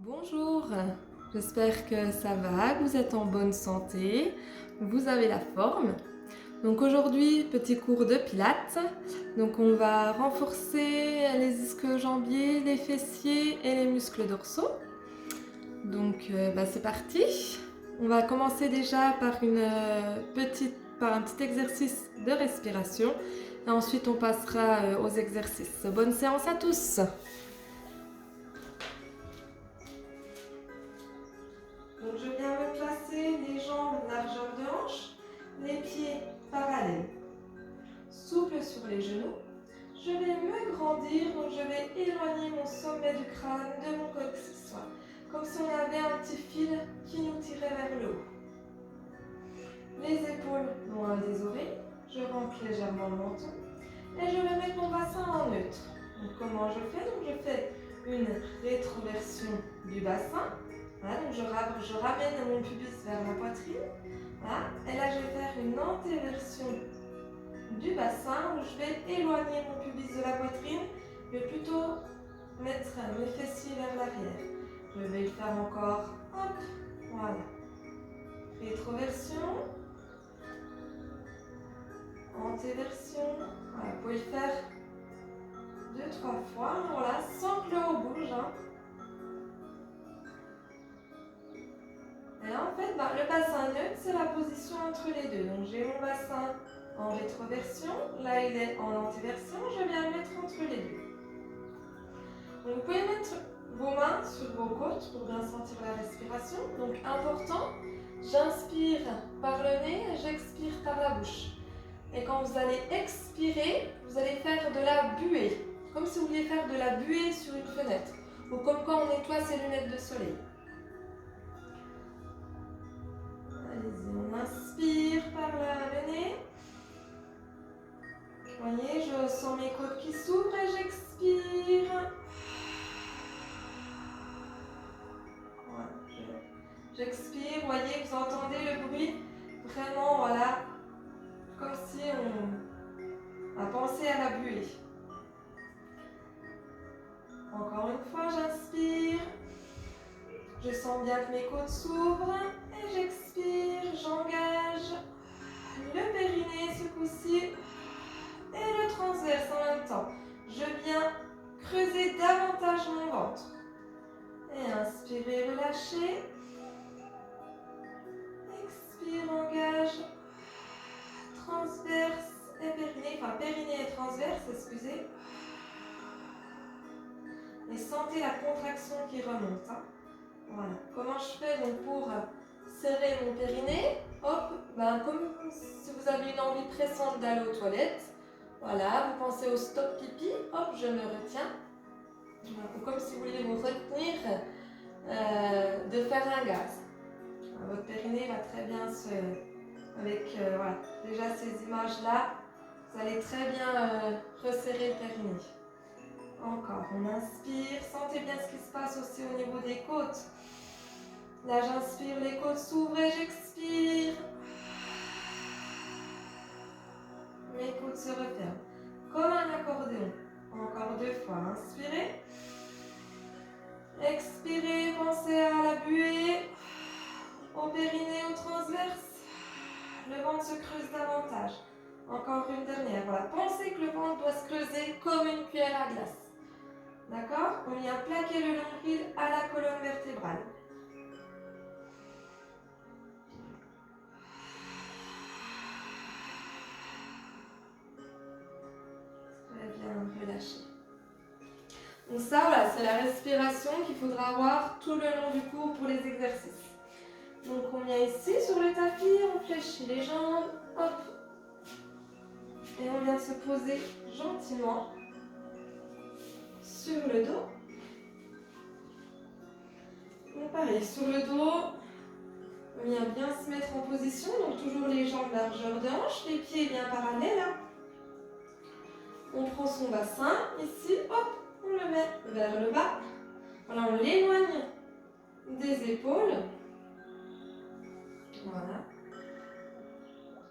Bonjour, j'espère que ça va, que vous êtes en bonne santé, vous avez la forme. Donc aujourd'hui, petit cours de pilates. Donc on va renforcer les ischio-jambiers, les fessiers et les muscles dorsaux. Donc c'est parti. On va commencer déjà par un petit exercice de respiration et ensuite on passera aux exercices. Bonne séance à tous. Donc je viens me placer les jambes largeur de hanche, les pieds parallèles, souple sur les genoux. Je vais me grandir, donc je vais éloigner mon sommet du crâne de mon coccyx, comme si on avait un petit fil qui nous tirait vers le haut. Les épaules loin des oreilles, je rentre légèrement le menton et je vais mettre mon bassin en neutre. Donc comment je fais? Donc je fais une rétroversion du bassin. Voilà, donc je ramène mon pubis vers la poitrine. Voilà. Et là, je vais faire une antéversion du bassin où je vais éloigner mon pubis de la poitrine. Je vais plutôt mettre mes fessiers vers l'arrière. Je vais le faire encore. Hop, voilà. Rétroversion. Antéversion. Voilà, vous pouvez le faire 2-3 fois. Voilà, sans que le haut bouge. Et là, en fait, le bassin neutre, c'est la position entre les deux. Donc, j'ai mon bassin en rétroversion. Là, il est en antéversion. Je viens le mettre entre les deux. Donc, vous pouvez mettre vos mains sur vos côtes pour bien sentir la respiration. Donc, important, j'inspire par le nez et j'expire par la bouche. Et quand vous allez expirer, vous allez faire de la buée. Comme si vous vouliez faire de la buée sur une fenêtre. Ou comme quand on nettoie ses lunettes de soleil. Allez-y, on inspire par le nez. Vous voyez, je sens mes côtes qui s'ouvrent et j'expire. Voilà, j'expire, vous voyez, vous entendez le bruit. Vraiment, voilà, comme si on a pensé à la buée. Encore une fois, j'inspire. Je sens bien que mes côtes s'ouvrent et j'expire, j'engage le périnée ce coup-ci et le transverse en même temps. Je viens creuser davantage mon ventre. Et inspirez, relâchez. Expire, engage. Transverse et périnée, enfin périnée et transverse, excusez. Et sentez la contraction qui remonte. Voilà. Comment je fais donc pour serrer mon périnée? Hop, comme si vous avez une envie pressante d'aller aux toilettes. Voilà, vous pensez au stop pipi, hop, je me retiens. Ou comme si vous vouliez vous retenir de faire un gaz. Votre périnée va très bien avec voilà, déjà ces images-là, vous allez très bien resserrer le périnée. Encore, on inspire, sentez bien ce qui se passe aussi au niveau des côtes. Là, j'inspire, les côtes s'ouvrent et j'expire. Mes côtes se referment, comme un accordéon. Encore 2 fois, inspirez. Expirez, pensez à la buée, au périnée, au transverse. Le ventre se creuse davantage. Encore une dernière, voilà. Pensez que le ventre doit se creuser comme une cuillère à glace. D'accord? On vient plaquer le nombril à la colonne vertébrale. Très bien, relâchez. Donc ça, voilà, c'est la respiration qu'il faudra avoir tout le long du cours pour les exercices. Donc on vient ici sur le tapis, on fléchit les jambes, hop. Et on vient se poser gentiment sur le dos. Donc pareil, sur le dos, on vient bien se mettre en position, donc toujours les jambes largeur de hanche, les pieds bien parallèles. On prend son bassin, ici, hop, on le met vers le bas. Voilà, on l'éloigne des épaules. Voilà.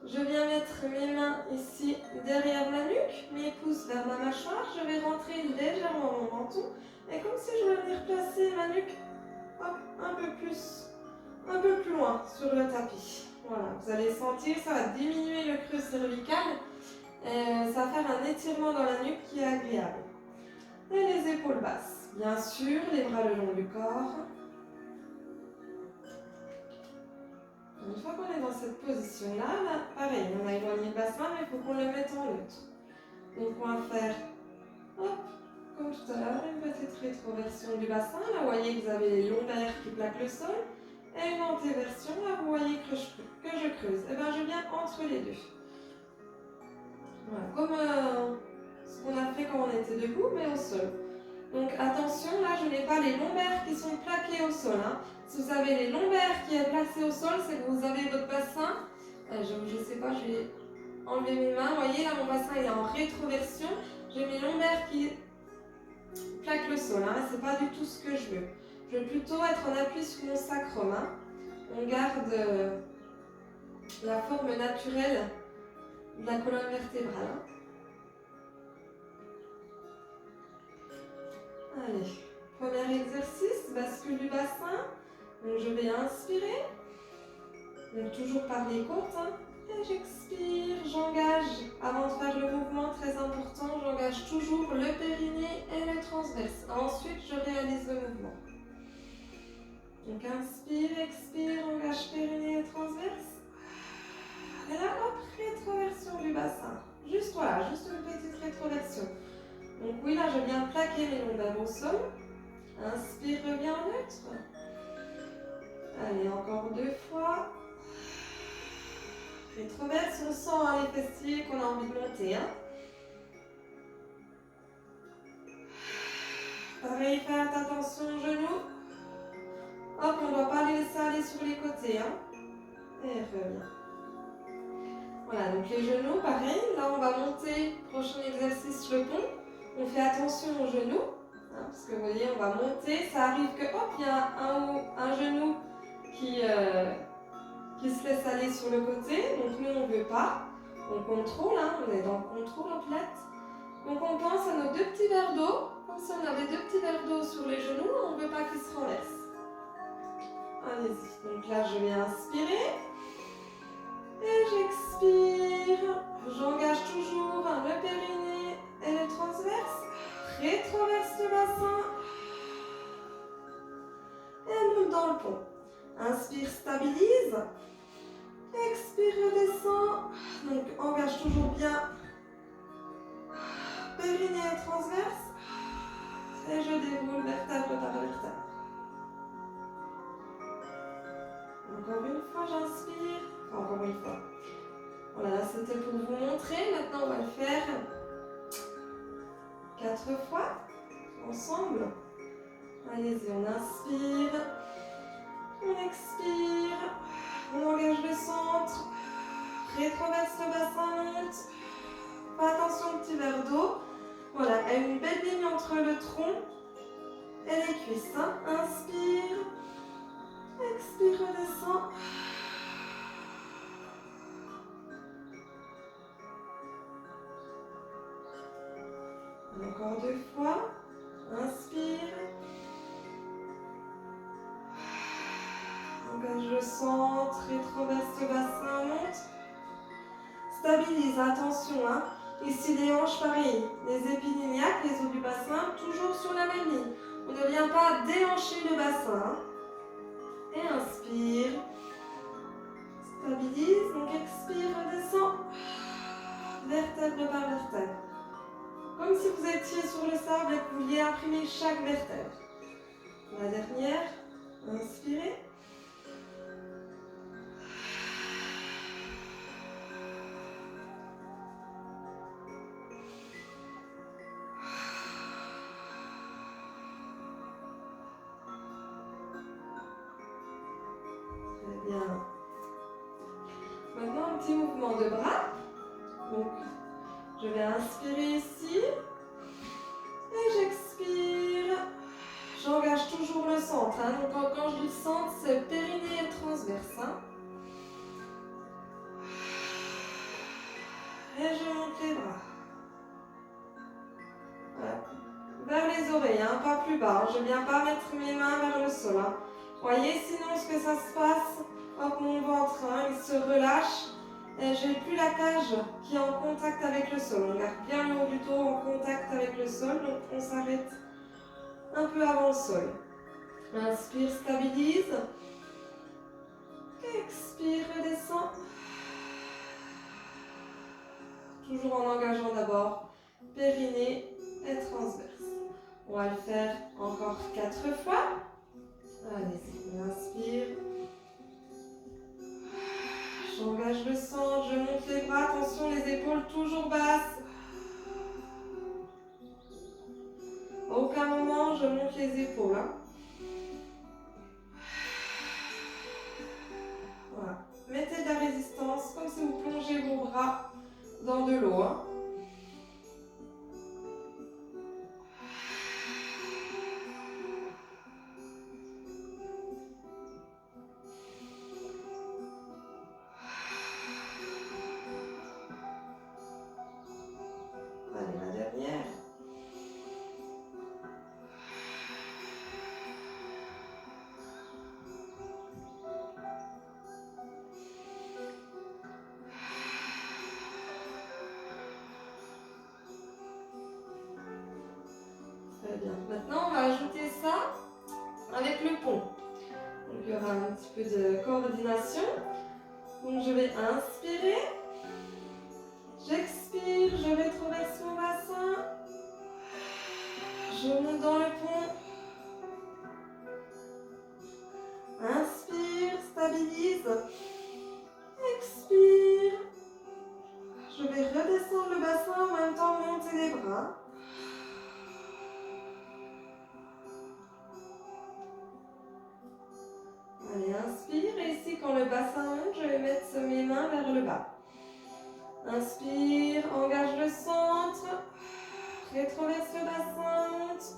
Je viens mettre mes mains ici derrière ma nuque, mes pouces vers ma mâchoire. Je vais rentrer légèrement mon menton. Et comme si je venais replacer ma nuque hop, un peu plus loin sur le tapis. Voilà, vous allez sentir, ça va diminuer le creux cervical. Ça va faire un étirement dans la nuque qui est agréable. Et les épaules basses. Bien sûr, les bras le long du corps. Une fois qu'on est dans cette position-là, pareil, on a éloigné le bassin, mais il faut qu'on le mette en neutre. Donc on va faire, hop, comme tout à l'heure, une petite rétroversion du bassin. Là, vous voyez que vous avez les lombaires qui plaquent le sol. Et une antéversion, là, vous voyez que je creuse. Et bien, je viens entre les deux. Voilà, comme ce qu'on a fait quand on était debout, mais au sol. Donc attention, là, je n'ai pas les lombaires qui sont plaqués au sol. Hein. Si vous avez les lombaires qui est placé au sol, c'est que vous avez votre bassin. Je ne sais pas, je vais enlever mes mains. Vous voyez, là, mon bassin il est en rétroversion. J'ai mes lombaires qui plaquent le sol. Hein. Ce n'est pas du tout ce que je veux. Je veux plutôt être en appui sur mon sacrum. Hein. On garde la forme naturelle de la colonne vertébrale. Hein. Allez, premier exercice, bascule du bassin. Donc je vais inspirer, donc toujours par les côtes. Hein. Et j'expire, j'engage, avant de faire le mouvement très important, j'engage toujours le périnée et le transverse. Ensuite, je réalise le mouvement. Donc inspire, expire, engage périnée et transverse. Et là, hop, rétroversion du bassin. Juste voilà, juste une petite rétroversion. Donc oui, là, je viens plaquer mes lombaires au sol. Inspire, reviens neutre. Allez, encore 2 fois. Rétroverse, on sent hein, les fessiers qu'on a envie de monter. Hein. Pareil, faites attention aux genoux. Hop, on ne doit pas les laisser aller sur les côtés. Hein. Et reviens. Voilà, donc les genoux, pareil. Là, on va monter, prochain exercice, le pont. On fait attention aux genoux. Hein, parce que vous voyez, on va monter. Ça arrive que, hop, il y a un genou qui se laisse aller sur le côté. Donc nous, on ne veut pas. On contrôle, hein, on est dans le contrôle en fait. Donc on pense à nos 2 petits verres d'eau. Comme si on avait 2 petits verres d'eau sur les genoux, on ne veut pas qu'ils se renversent. Allez-y. Donc là, je vais inspirer. Et j'expire. J'engage toujours le périnée et le transverse. Rétroverse le bassin. Et monte dans le pont. Inspire, stabilise. Expire, redescend. Donc engage toujours bien périnée et transverse. Et je déroule vertèbre par vertèbre. Encore une fois, j'inspire. Enfin, encore une fois. Voilà, c'était pour vous montrer. Maintenant, on va le faire 4 fois ensemble. Allez-y, on inspire. On expire. On engage le centre. Rétroverse le bassin, monte. Fais attention au petit verre d'eau. Voilà, et une belle ligne entre le tronc et les cuisses. Hein. Inspire. Expire, redescend. Encore 2 fois. Inspire. Engage le centre, rétroverse le bassin, monte. Stabilise, attention. Hein. Ici, les hanches, pareil. Les épines iliaques, les os du bassin, toujours sur la même ligne. On ne vient pas déhancher le bassin. Hein. Et inspire. Stabilise, donc expire, redescend. Vertèbre par vertèbre. Comme si vous étiez sur le sable et que vous vouliez imprimer chaque vertèbre. La dernière, inspirez. Très bien. Maintenant, un petit mouvement de bras. Donc, je vais inspirer ici. Et j'expire. J'engage toujours le centre. Hein. Donc, quand je dis centre, c'est périnée et transverse. Hein. Et je monte les bras. Voilà. Vers les oreilles. Hein. pas plus bas. Je ne viens pas mettre mes mains vers le sol. Hein. Voyez sinon ce que ça se passe. Hop, mon ventre, hein, il se relâche. Je n'ai plus la cage qui est en contact avec le sol. On garde bien le haut du dos en contact avec le sol. Donc on s'arrête un peu avant le sol. Inspire, stabilise. Expire, redescend. Toujours en engageant d'abord périnée et transverse. On va le faire encore 4 fois. Allez-y, on inspire. J'engage le centre, je monte les bras. Attention, les épaules toujours basses. À aucun moment, je monte les épaules. Hein. Voilà. Mettez de la résistance, comme si vous plongez vos bras dans de l'eau. Hein. Allez, la dernière. Très bien. Maintenant, on va ajouter ça avec le pont. Donc, il y aura un petit peu de coordination. Donc, je vais inspirer. J'expire, je rétroverse mon bassin. Je monte dans le pont. Inspire, stabilise. Expire. Je vais redescendre le bassin en même temps monter les bras. Allez, inspire. Et ici, quand le bassin monte, je vais mettre mes mains vers le bas. Inspire, engage le centre. Rétroverse le bassin, monte.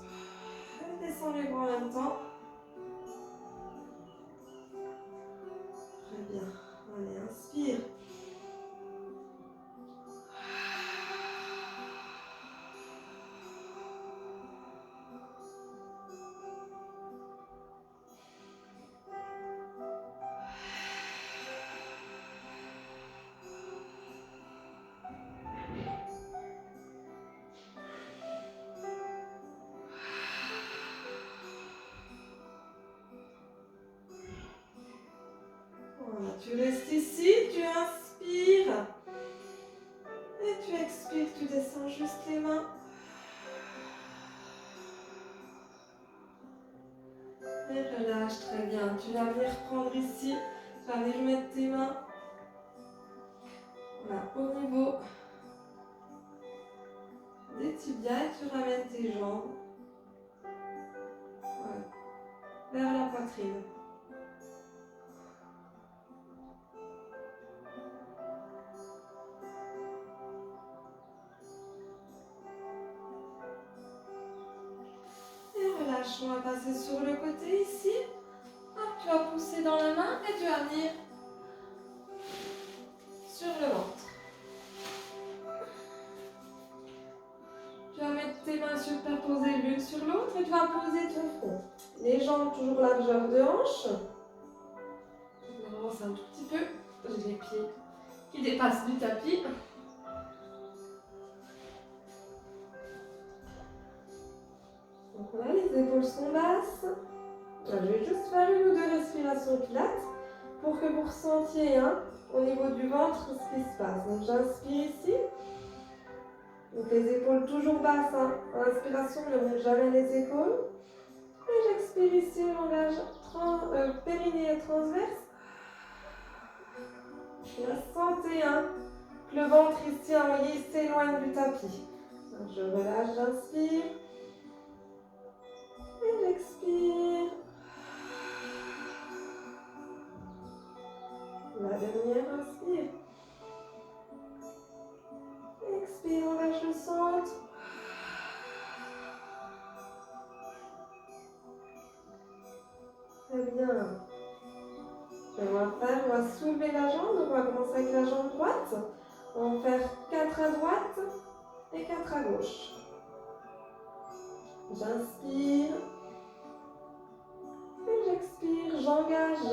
Redescends les bras en même temps. Très bien. Allez, inspire. Voilà, tu restes ici, tu inspires. Et tu expires, tu descends juste les mains. Et relâche, très bien. Tu vas venir prendre ici. Tu vas venir mettre tes mains voilà, au niveau des tibias et tu ramènes tes jambes voilà, vers la poitrine. Et relâche, on va passer sur le côté ici. Hop, tu vas pousser dans la main et tu vas venir sur le ventre. Tu vas mettre tes mains superposées l'une sur l'autre et tu vas poser ton front. Les jambes toujours largeur de hanche. On avance un tout petit peu. J'ai les pieds qui dépassent du tapis. Donc voilà, les épaules sont basses. Je vais juste faire une ou deux respirations pilates pour que vous ressentiez au niveau du ventre ce qui se passe. Donc j'inspire ici. Donc les épaules toujours basses. En inspiration, ne monte jamais les épaules. Et j'expire ici, j'engage périnée et transverse. Sentez que le ventre ici, voyez, s'éloigne du tapis. Donc, je relâche, j'inspire. Et j'expire. La dernière, inspire. Expire, engage le centre. Très bien. On va soulever la jambe. Donc on va commencer avec la jambe droite. On va faire 4 à droite et 4 à gauche. J'inspire. Et j'expire. J'engage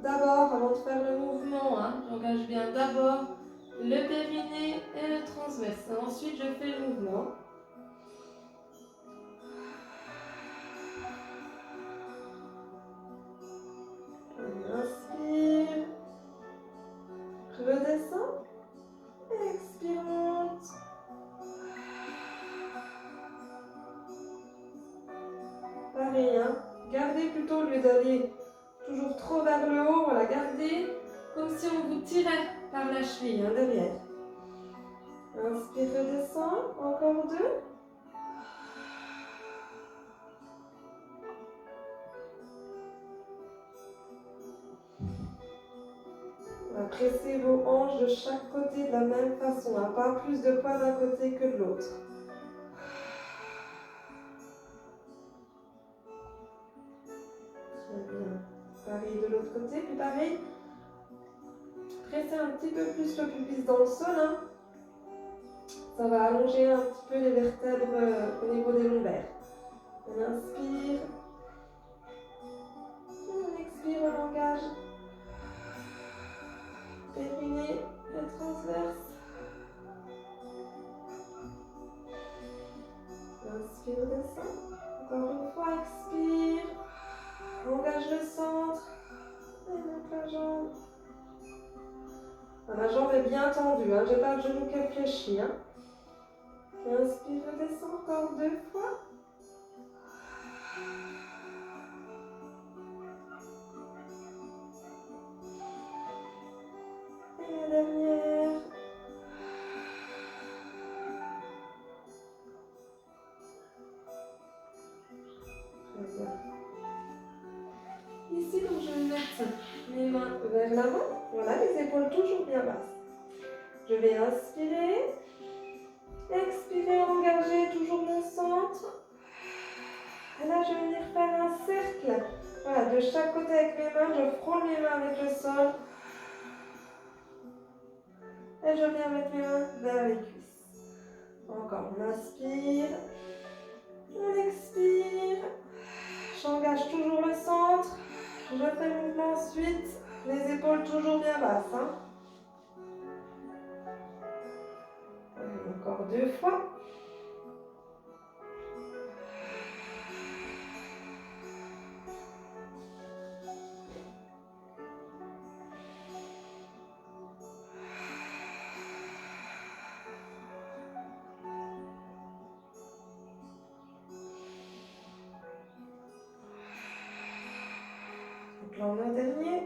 d'abord, avant de faire le mouvement, j'engage bien d'abord le périnée et le transverse. Ensuite, je fais le mouvement. Inspire. Redescends. Expire, monte. Pareil, gardez plutôt au lieu d'aller toujours trop vers le haut, voilà, gardez comme si on vous tirait par la cheville, derrière. Inspire, redescends, encore 2. Pressez vos hanches de chaque côté de la même façon, pas plus de poids d'un côté que de l'autre. Très bien. Pareil de l'autre côté, puis pareil. Pressez un petit peu plus le pubis dans le sol. Ça va allonger un petit peu les vertèbres au niveau des lombaires. On inspire. On expire, on engage. Périnée et transverse. Inspire, descend. Encore une fois, expire. Engage le centre. Et monte la jambe. Ma jambe est bien tendue, j'ai pas le genou qui réfléchit. Inspire, redescends encore 2 fois. Et la dernière. Très bien. Ici, donc, je vais mettre mes mains vers l'avant. Voilà, les épaules toujours bien basses. Je vais inspirer. Expirer, engager toujours mon centre. Et là, je vais venir faire un cercle. Voilà, de chaque côté avec mes mains, je frôle mes mains avec le sol. Et je viens mettre mes mains vers les cuisses. Encore, on inspire. On expire. J'engage toujours le centre. Je fais le mouvement ensuite. Les épaules toujours bien basses. Encore 2 fois. Donc là, on a un dernier.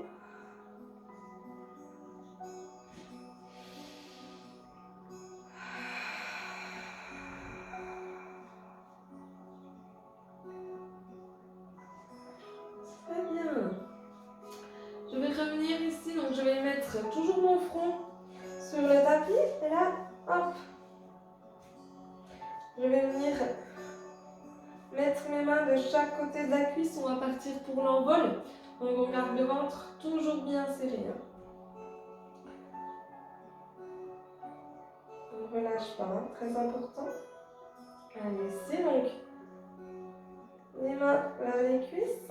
Très bien. Je vais revenir ici, donc je vais mettre toujours mon front sur le tapis. Et là, hop. Je vais venir mettre mes mains de chaque côté de la cuisse. On va partir pour l'envol. Donc on garde le ventre toujours bien serré. On ne relâche pas, très important. Allez, c'est donc les mains vers les cuisses,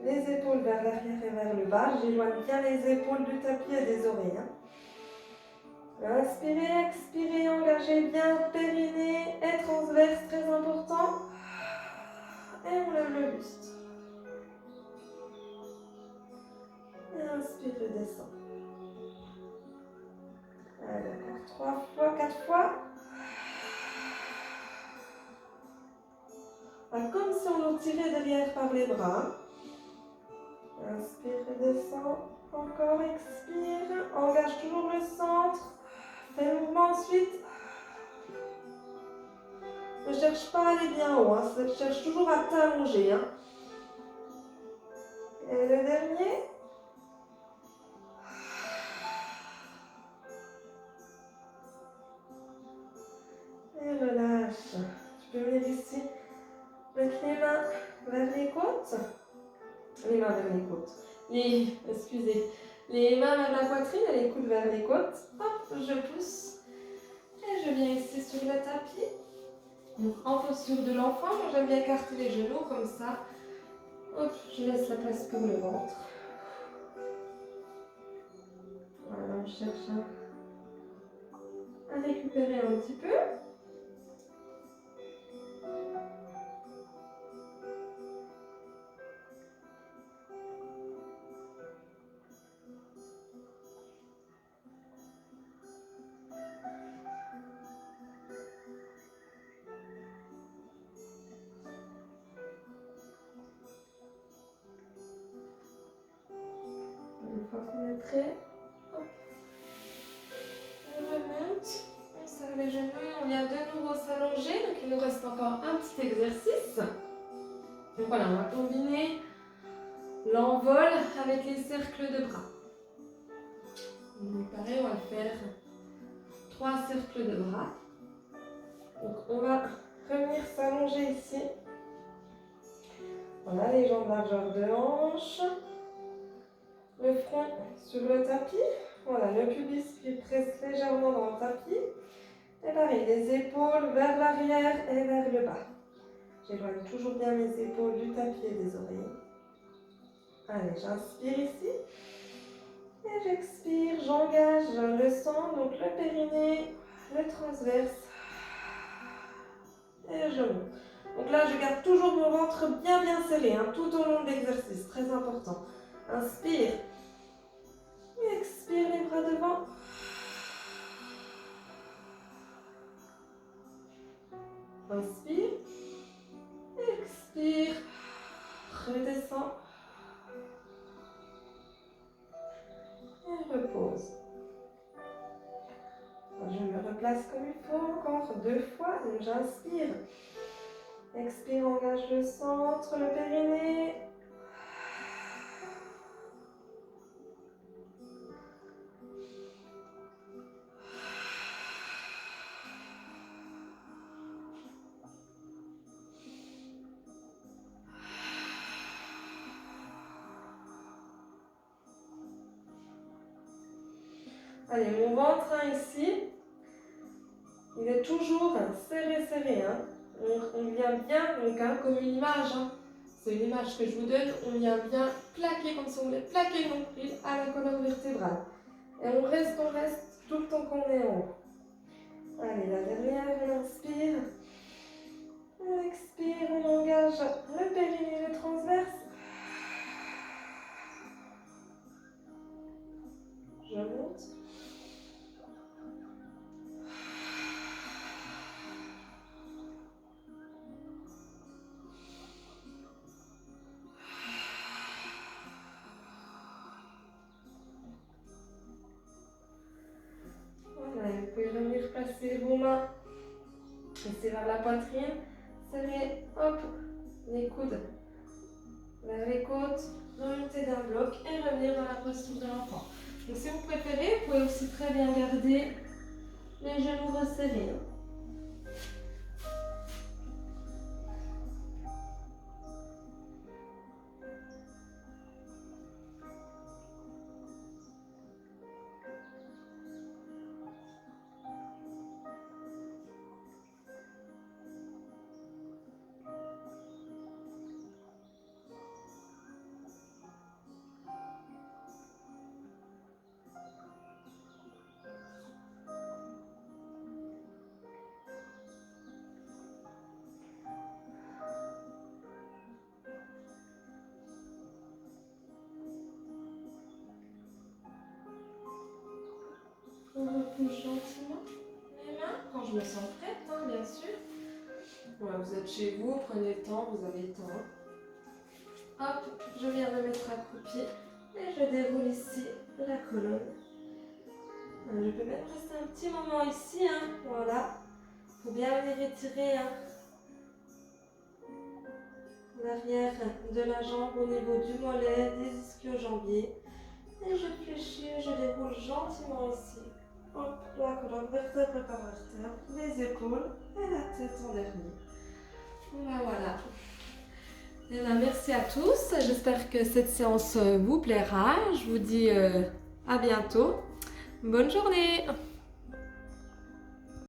les épaules vers l'arrière et vers le bas. J'éloigne bien les épaules du tapis et des oreilles. Inspirez, expirez, engagez bien périnée et transverse, très important. Et on lève le buste. Et inspire, redescend. Allez, encore 3 fois, 4 fois. Comme si on nous tirait derrière par les bras. Inspire, redescend. Encore, expire. Engage toujours le centre. Fais le mouvement ensuite. Ne cherche pas à aller bien haut. Cherche toujours à t'allonger. Et le dernier. Et relâche. Tu peux venir ici. Mettre les mains vers les côtes. Les mains vers les côtes. Excusez. Les mains vers la poitrine et les coudes vers les côtes. Hop, je pousse. Et je viens ici sur le tapis. Donc, en posture de l'enfant, moi j'aime bien écarter les genoux comme ça. Hop, je laisse la place pour le ventre. Voilà, on cherche à récupérer un petit peu. Une fois qu'on est prêt, hop. On remonte, on serre les genoux, on vient de nouveau s'allonger, donc il nous reste encore un petit exercice. Donc voilà, on va combiner l'envol avec les cercles de bras. Donc pareil, on va faire 3 cercles de bras. Donc on va revenir s'allonger ici. Voilà, les jambes largeur de hanche. Le front sur le tapis. Voilà, le pubis qui presse légèrement dans le tapis. Et pareil, les épaules vers l'arrière et vers le bas. J'éloigne toujours bien mes épaules du tapis et des oreilles. Allez, j'inspire ici. Et j'expire, j'engage le sang, donc le périnée, le transverse. Et je monte. Donc là, je garde toujours mon ventre bien serré, hein, tout au long de l'exercice, très important. Inspire. Et expire les bras devant. Inspire. Expire. Redescends. Et repose. Je me replace comme il faut, encore 2 fois. Donc j'inspire. Expire, engage le centre, le périnée. Allez, mon ventre ici, il est toujours serré. Hein. On vient bien, donc comme une image, hein. C'est une image que je vous donne, on vient bien plaquer comme si on voulait plaquer le nombril à la colonne vertébrale. Et on reste tout le temps qu'on est en haut. Allez, la dernière, on inspire. On expire, on engage le périnée, le transverse. Je monte. Voilà, vous pouvez venir placer vos mains ici vers la poitrine. Serrez, hop, les coudes vers les côtes, remonter d'un bloc et revenir dans la posture de l'enfant. Donc si vous préférez, vous pouvez aussi très bien garder les genoux resserrés. On repousse gentiment les mains quand je me sens prête, hein, bien sûr. Voilà, vous êtes chez vous, prenez le temps, vous avez le temps. Hop, je viens de mettre accroupi et je déroule ici la colonne. Je peux même rester un petit moment ici, hein, voilà. Il faut bien venir étirer l'arrière de la jambe au niveau du mollet, des ischio-jambiers. Et je fléchis, je déroule gentiment ici. Hop, la colonne vertèbre par vertèbre, les épaules et la tête en dernier. Voilà. Et bien, merci à tous. J'espère que cette séance vous plaira. Je vous dis à bientôt. Bonne journée.